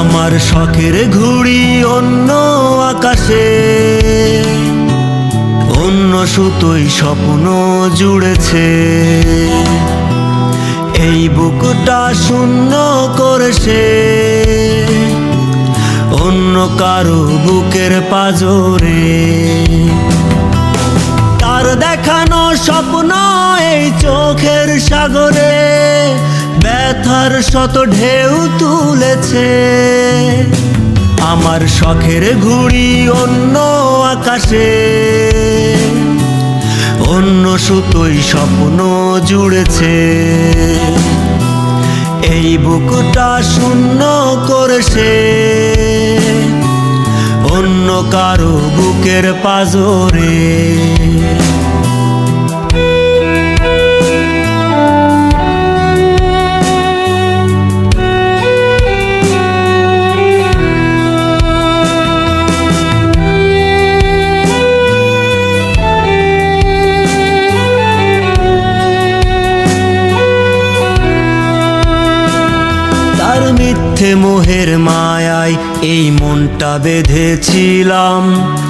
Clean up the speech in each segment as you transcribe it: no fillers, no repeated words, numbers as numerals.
আমার শখের ঘুড়ি অন্য আকাশে, অন্য সুতোই স্বপ্ন জুড়েছে। এই বুকটা শূন্য করেছে অন্য কারো বুকের পাজরে। তার দেখানো স্বপ্ন এই চোখের সাগরে ব্যথার শত ঢেউ তুলেছে। আমার শখের ঘুড়ি অন্য আকাশে, অন্য সুতোই স্বপ্ন জুড়েছে। এই বুকটা শূন্য করেছে অন্য কারো বুকের পাজরে। মিথ্যে মোহের মায়ায় এই মনটা বেঁধেছিলাম,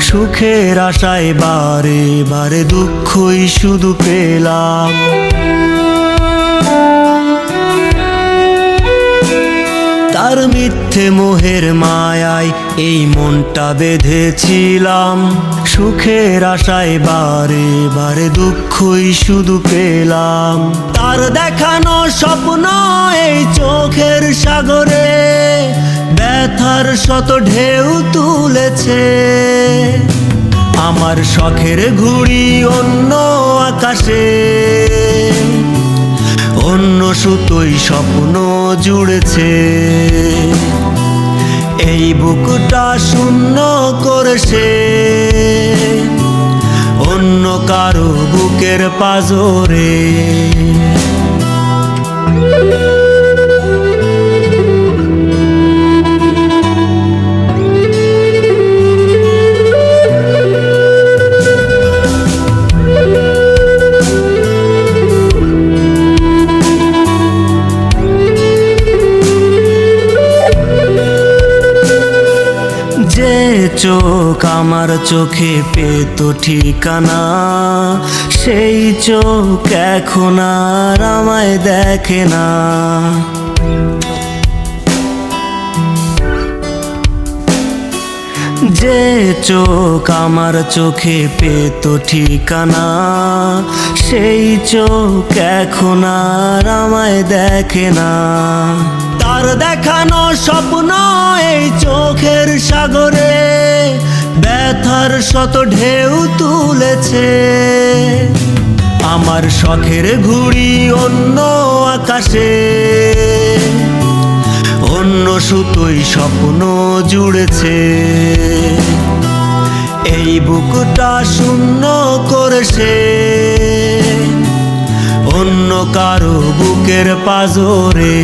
সুখের আশায় বারে বারে দুঃখই শুধু পেলাম। তার মিথ্যে মোহের মায়ায় এই মনটা বেঁধেছিলাম, সুখের আশায় বারে বারে দুঃখই শুধু পেলাম। তার দেখানো স্বপ্ন এই চোখের সাগরে ব্যথার শত ঢেউ তুলেছে। আমার শখের ঘুড়ি অন্য আকাশে, অন্য সুতোই স্বপ্ন জুড়েছে। এই বুকটা শূন্য করেছে অন্য কারো বুকের পাজরে। যে চোখ আমার চোখে পেত ঠিকানা, সেই চোখ এখন আর আমায় দেখে না। যে চোখ আমার চোখে পেত ঠিকানা, সেই চোখ এখন আর আমায় দেখে না। তার দেখানো স্বপ্ন এই চোখের সাগরে ব্যথার শত ঢেউ তুলেছে। আমার শখের ঘুড়ি অন্য আকাশে, অন্য সুতোই স্বপ্ন জুড়েছে। এই বুকটা শূন্য করেছে অন্য কারো বুকের পাজরে।